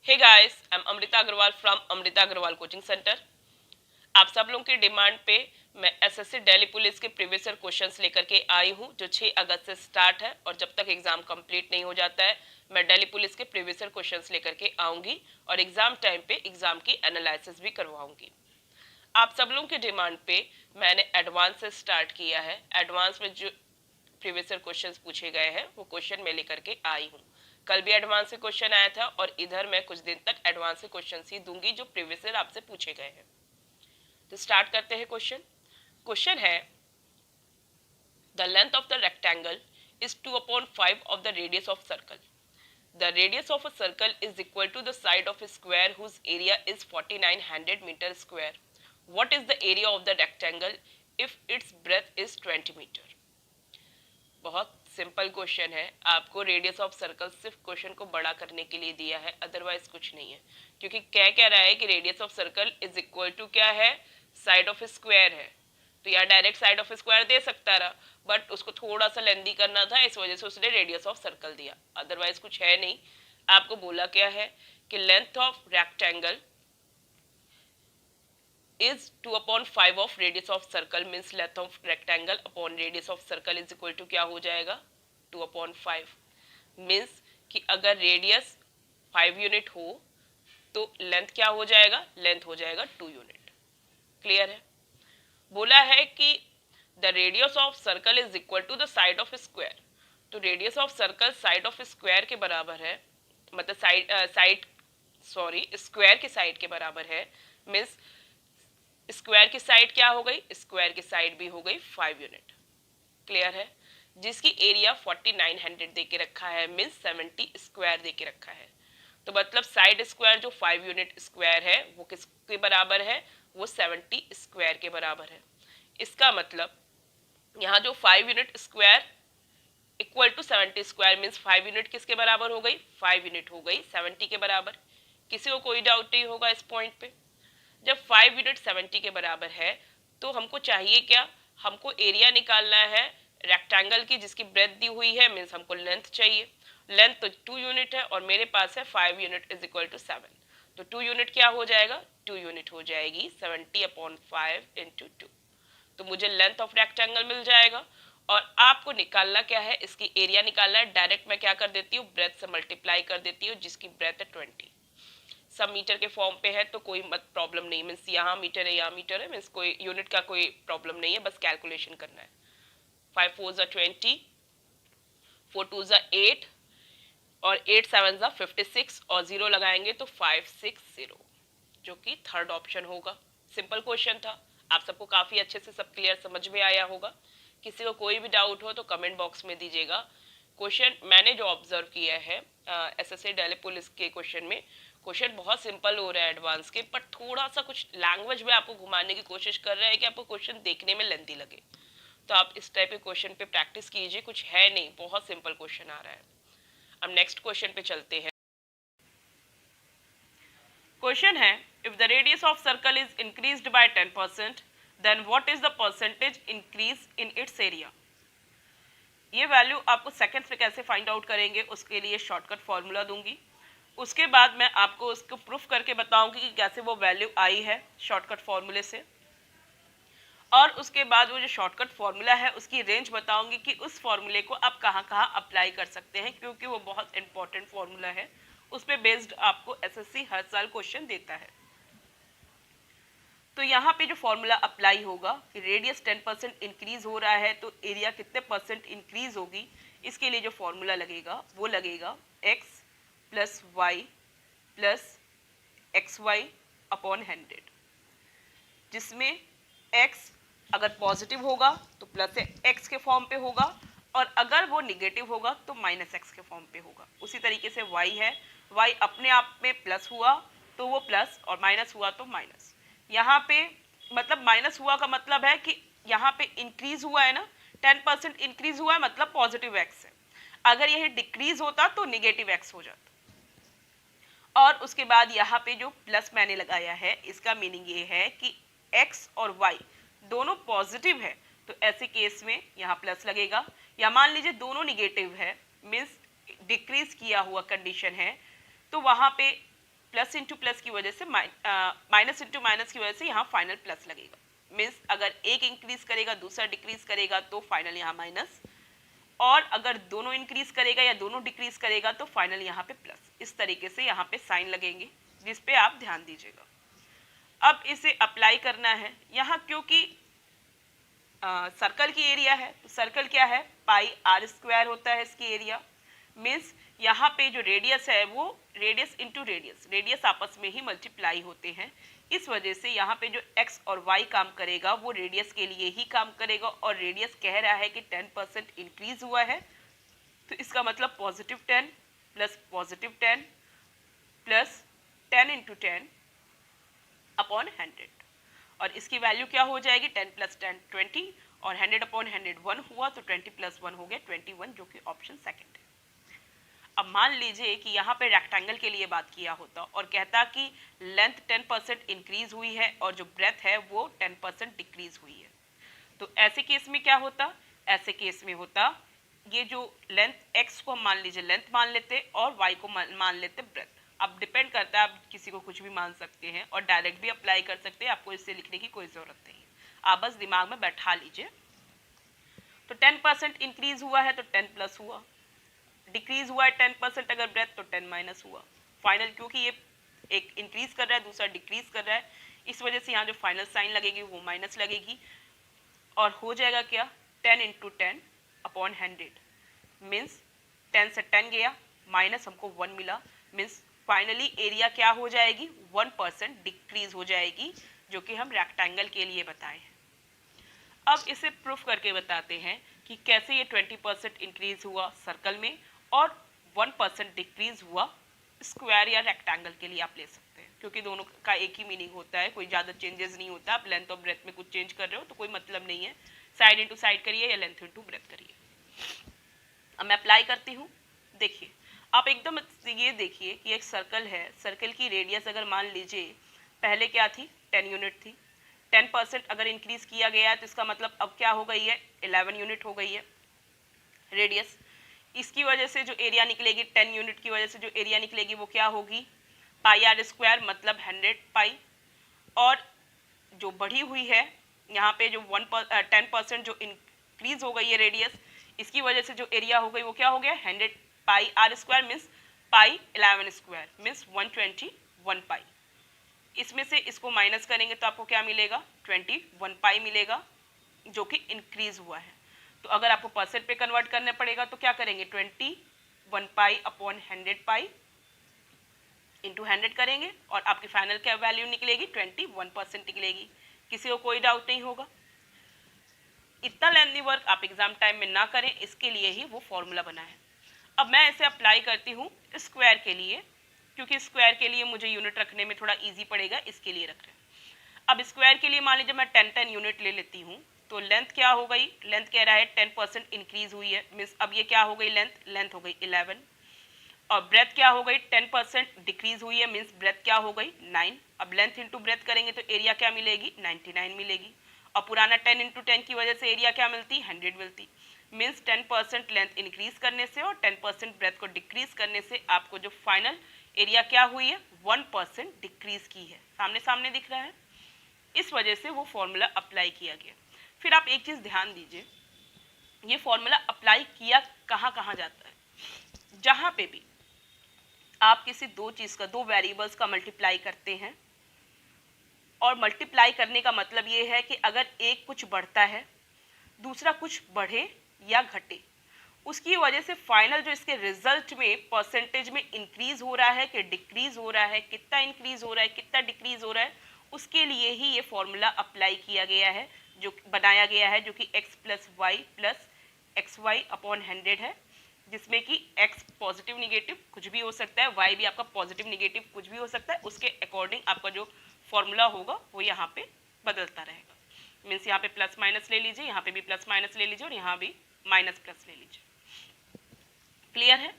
Hey guys, I am Amrita Agarwal from Amrita Agarwal coaching centre. आप सब लोगों की डिमांड पे मैं एसएससी दिल्ली पुलिस के प्रीवियस ईयर क्वेश्चंस लेकर के आई हूँ, जो 6 अगस्त से स्टार्ट है और जब तक एग्जाम कंप्लीट नहीं हो जाता है मैं दिल्ली पुलिस के प्रीवियस ईयर क्वेश्चंस लेकर के आऊँगी और एग्जाम टाइम पे एग्जाम की एनालिसिस भी करवाऊँगी। आप सब लोगों की डिमांड पे मैंने एडवांस से स्टार्ट किया है। एडवांस में जो प्रीवियस ईयर क्वेश्चंस पूछे गए हैं वो क्वेश्चन मैं लेकर के आई हूँ। कल भी एडवांस से क्वेश्चन आया था और इधर मैं कुछ दिन तक एडवांस से क्वेश्चन ही दूंगी जो प्रीवियस ईयर आपसे पूछे गए हैं। तो स्टार्ट करते हैं क्वेश्चन। क्वेश्चन है the length of the rectangle is 2/5 of the radius of circle. The radius of a circle is equal to the side of a square whose area is 4900 meter square. What is the area of the rectangle if its breadth is 20 meter? बहुत simple question है। आपको radius of circle सिर्फ question को बड़ा करने के लिए दिया है, अदरवाइज कुछ नहीं है। क्योंकि क्या रहा है कि radius of circle is equal to क्या है, साइड ऑफ स्क्वायर है। तो यहाँ डायरेक्ट साइड ऑफ स्क्वायर दे सकता रहा, बट उसको थोड़ा सा लेंदी करना था, इस वजह से उसने रेडियस ऑफ सर्कल दिया, अदरवाइज कुछ है नहीं। आपको बोला क्या है कि length of rectangle is 2/5 of radius of circle means length of rectangle upon radius of circle is equal to क्या हो जाएगा 2/5 means कि अगर रेडियस 5 यूनिट हो तो लेंथ क्या हो जाएगा, लेंथ हो जाएगा 2 यूनिट। क्लियर है। बोला है कि the radius of circle is equal to the side of square. तो radius of circle side of square के बराबर है, मतलब स्क्वायर के साइड के बराबर है। मीन्स स्क्वायर की साइड क्या हो गई, स्क्वायर की साइड भी हो गई 5 यूनिट। क्लियर है। जिसकी एरिया 4900 दे के रखा है, मीन्स 70 स्क्वायर दे के रखा है। तो मतलब साइड स्क्वायर जो 5 यूनिट स्क्वायर है वो किसके बराबर है, वो 70 स्क्वायर के बराबर है। इसका मतलब यहाँ जो 5 unit square equal to 70 square means 5 unit किसके बराबर हो गई, 5 यूनिट हो गई 70 के बराबर। किसी को कोई डाउट नहीं होगा इस पॉइंट पे। जब 5 यूनिट 70 के बराबर है तो हमको चाहिए क्या, हमको एरिया निकालना है रेक्टेंगल की जिसकी ब्रेथ दी हुई है, मीन्स हमको लेंथ चाहिए। लेंथ तो 2 यूनिट है और मेरे पास है 5 यूनिट इज इक्वल टू 7। तो 2 यूनिट क्या हो जाएगा, 2 यूनिट हो जाएगी 70/5 इंटू 2। तो मुझे लेंथ ऑफ रेक्टेंगल मिल जाएगा। और आपको निकालना क्या है, इसकी एरिया निकालना है। डायरेक्ट मैं क्या कर देती हूँ, ब्रेथ से मल्टीप्लाई कर देती हूँ, जिसकी ब्रेथ है 20। सब मीटर के फॉर्म पे है तो कोई मत प्रॉब्लम नहीं, मीन्स यहाँ मीटर है यहाँ मीटर है, मीन्स कोई यूनिट का कोई प्रॉब्लम नहीं है, बस कैलकुलेशन करना है। 5 4 20, 4 2 8 और 8 7 56 और 0 लगाएंगे तो 560, जो कि थर्ड ऑप्शन होगा। सिंपल क्वेश्चन था, आप सबको काफी अच्छे से सब क्लियर समझ में आया होगा। किसी को कोई भी डाउट हो तो कमेंट बॉक्स में दीजिएगा। क्वेश्चन मैंने जो ऑब्जर्व किया है एसएससी दिल्ली पुलिस के क्वेश्चन में, क्वेश्चन बहुत सिंपल हो रहा है एडवांस के, पर थोड़ा सा कुछ लैंग्वेज में आपको घुमाने की कोशिश कर रहा है कि आपको क्वेश्चन देखने में लेंथी लगे। तो आप इस टाइप के क्वेश्चन पे प्रैक्टिस कीजिए, कुछ है नहीं, बहुत सिंपल क्वेश्चन आ रहा है। अब नेक्स्ट क्वेश्चन पे चलते हैं। क्वेश्चन है if the radius of circle is increased by 10% then what is the percentage increase in its area. ये वैल्यू आपको सेकंड्स में कैसे फाइंड आउट करेंगे उसके लिए शॉर्टकट फॉर्मूला दूंगी। उसके बाद मैं आपको उसको प्रूफ करके बताऊंगी कि कैसे वो वैल्यू आई है शॉर्टकट फॉर्मूले से। और उसके बाद वो जो शॉर्टकट फॉर्मूला है उसकी रेंज बताऊंगी कि उस फॉर्मूले को आप कहाँ कहाँ अप्लाई कर सकते हैं, क्योंकि वो बहुत इंपॉर्टेंट फॉर्मूला है। उस पर बेस्ड आपको एसएससी हर साल क्वेश्चन देता है। तो यहाँ पे जो फॉर्मूला अप्लाई होगा कि रेडियस 10% इंक्रीज हो रहा है तो एरिया कितने परसेंट इंक्रीज होगी, इसके लिए जो फॉर्मूला लगेगा वो लगेगा x plus y plus x y upon 100, जिसमें x अगर पॉजिटिव होगा तो प्लस x के फॉर्म पे होगा और अगर वो निगेटिव होगा तो माइनस x के फॉर्म पे होगा। उसी तरीके से y है, y अपने आप में प्लस हुआ तो वो प्लस और माइनस हुआ तो माइनस। यहाँ पे मतलब माइनस हुआ का मतलब है कि यहाँ पे इंक्रीज हुआ है ना, 10% इंक्रीज हुआ है मतलब पॉजिटिव x है। अगर यह डिक्रीज होता तो निगेटिव x हो जाता। और उसके बाद यहाँ पे जो प्लस मैंने लगाया है इसका मीनिंग ये है कि x और y दोनों पॉजिटिव है तो ऐसे केस में यहाँ प्लस लगेगा। या मान लीजिए दोनों निगेटिव है, मीन्स डिक्रीज किया हुआ कंडीशन है, तो वहाँ पे प्लस इंटू प्लस की वजह से माइनस इंटू माइनस की वजह से यहाँ फाइनल प्लस लगेगा। मीन्स अगर एक इंक्रीज करेगा दूसरा डिक्रीज करेगा तो फाइनल यहाँ माइनस, और अगर दोनों इंक्रीज करेगा या दोनों डिक्रीज करेगा तो फाइनल यहाँ पे प्लस। इस तरीके से यहाँ पे साइन लगेंगे जिस पे आप ध्यान दीजिएगा। अब इसे अप्लाई करना है यहाँ, क्योंकि सर्कल की एरिया है तो सर्कल क्या है, पाई आर स्क्वायर होता है इसकी एरिया। मीन्स यहाँ पे जो रेडियस है वो रेडियस इंटू रेडियस, रेडियस आपस में ही मल्टीप्लाई होते हैं। इस वजह से यहाँ पे जो x और y काम करेगा वो रेडियस के लिए ही काम करेगा, और रेडियस कह रहा है कि 10% इंक्रीज हुआ है, तो इसका मतलब positive 10 plus positive 10 plus 10 into 10 upon 100, और इसकी वैल्यू क्या हो जाएगी, 10 प्लस 10 20, और 100 अपॉन 100 1 हुआ, तो 20 प्लस 1 हो गया 21, जो कि ऑप्शन सेकंड है। अब मान लीजिए कि यहाँ पे रेक्टेंगल के लिए बात किया होता और कहता कि लेंथ 10% इंक्रीज हुई है और जो ब्रेथ है वो 10% डिक्रीज हुई है, तो ऐसे केस में क्या होता, ऐसे केस में होता ये जो लेंथ x को हम मान लीजिए लेंथ मान लेते और y को मान लेते ब्रेथ। अब डिपेंड करता है, आप किसी को कुछ भी मान सकते हैं और डायरेक्ट भी अप्लाई कर सकते हैं, आपको इससे लिखने की कोई ज़रूरत नहीं है, आप बस दिमाग में बैठा लीजिए। तो 10% इंक्रीज हुआ है तो 10 प्लस हुआ, डिक्रीज हुआ है 10% अगर ब्रेथ तो 10 माइनस हुआ फाइनल, क्योंकि ये एक इंक्रीज कर रहा है दूसरा डिक्रीज कर रहा है, इस वजह से यहाँ जो फाइनल साइन लगेगी वो माइनस लगेगी, और हो जाएगा क्या 10 इंटू 10 अपॉन 100। मीन्स 10 से 10 गया माइनस हमको 1 मिला, मीन्स फाइनली एरिया क्या हो जाएगी 1% डिक्रीज हो जाएगी, जो कि हम रेक्टेंगल के लिए बताए हैं। अब इसे प्रूफ करके बताते हैं कि कैसे ये 20% इंक्रीज हुआ सर्कल में और 1% डिक्रीज हुआ स्क्वायर या रेक्टेंगल के लिए आप ले सकते हैं, क्योंकि दोनों का एक ही मीनिंग होता है, कोई ज़्यादा चेंजेस नहीं होता। आप लेंथ और ब्रेथ में कुछ चेंज कर रहे हो तो कोई मतलब नहीं है, साइड इंटू साइड करिए या लेंथ इंटू ब्रेथ करिए। अब मैं अप्लाई करती हूँ, देखिए आप एकदम ये देखिए कि एक सर्कल है, सर्कल की रेडियस अगर मान लीजिए पहले क्या थी 10 यूनिट थी, 10% अगर इंक्रीज किया गया है तो इसका मतलब अब क्या हो गई है 11 यूनिट हो गई है रेडियस। इसकी वजह से जो एरिया निकलेगी 10 यूनिट की वजह से जो एरिया निकलेगी वो क्या होगी पाई आर स्क्वायर, मतलब 100 पाई, और जो बढ़ी हुई है यहाँ पे जो 10% जो इंक्रीज हो गई है रेडियस, इसकी वजह से जो एरिया हो गई वो क्या हो गया 100 pi r square means pi 11 square means 121 pi. इसमें से इसको माइनस करेंगे तो आपको क्या मिलेगा 21 पाई मिलेगा, जो कि इंक्रीज हुआ है। तो अगर आपको परसेंट पे कन्वर्ट करना पड़ेगा तो क्या करेंगे 21 पाई अपॉन 100 पाई इंटू 100 करेंगे और आपकी फाइनल क्या वैल्यू निकलेगी 21% निकलेगी। किसी को कोई डाउट नहीं होगा। इतना लेंथी वर्क आप एग्जाम टाइम में ना करें, इसके लिए ही वो फॉर्मूला बना है। अब मैं इसे अप्लाई करती हूँ स्क्वायर के लिए, क्योंकि स्क्वायर के लिए मुझे यूनिट रखने में थोड़ा इजी पड़ेगा, इसके लिए रख रहे हैं। अब स्क्वायर के लिए मान लीजिए मैं 10 यूनिट ले लेती हूँ, तो लेंथ क्या हो गई, लेंथ कह रहा है 10% इंक्रीज हुई है, मीन्स अब ये क्या हो गई लेंथ हो गई 11, और ब्रेथ क्या हो गई 10% डिक्रीज हुई है, मीन्स ब्रेथ क्या हो गई 9। अब लेंथ इंटू ब्रेथ करेंगे तो एरिया क्या मिलेगी 99 मिलेगी, और पुराना 10 इंटू 10 की वजह से एरिया क्या मिलती 100 मिलती। मीन्स 10% लेंथ इंक्रीज करने से और 10% ब्रेथ को डिक्रीज करने से आपको जो फाइनल एरिया क्या हुई है 1% डिक्रीज की है, सामने सामने दिख रहा है। इस वजह से वो फॉर्मूला अप्लाई किया गया। फिर आप एक चीज़ ध्यान दीजिए, ये फॉर्मूला अप्लाई किया कहाँ कहाँ जाता है। जहाँ पे भी आप किसी दो चीज़ का, दो वेरिएबल्स का मल्टीप्लाई करते हैं, और मल्टीप्लाई करने का मतलब ये है कि अगर एक कुछ बढ़ता है दूसरा कुछ बढ़े या घटे, उसकी वजह से फाइनल जो इसके रिजल्ट में परसेंटेज में इंक्रीज हो रहा है कि डिक्रीज हो रहा है, कितना इंक्रीज हो रहा है कितना डिक्रीज हो रहा है, उसके लिए ही ये फॉर्मूला अप्लाई किया गया है, जो बनाया गया है, जो कि x plus y plus x y upon 100 है, जिसमें कि x पॉजिटिव निगेटिव कुछ भी हो सकता है, y भी आपका पॉजिटिव निगेटिव कुछ भी हो सकता है, उसके अकॉर्डिंग आपका जो फॉर्मूला होगा वो यहाँ पे बदलता रहेगा। मीन्स यहाँ पे प्लस माइनस ले लीजिए, यहाँ पे भी प्लस माइनस ले लीजिए और यहाँ भी माइनस प्लस ले लीजिए। क्लियर है।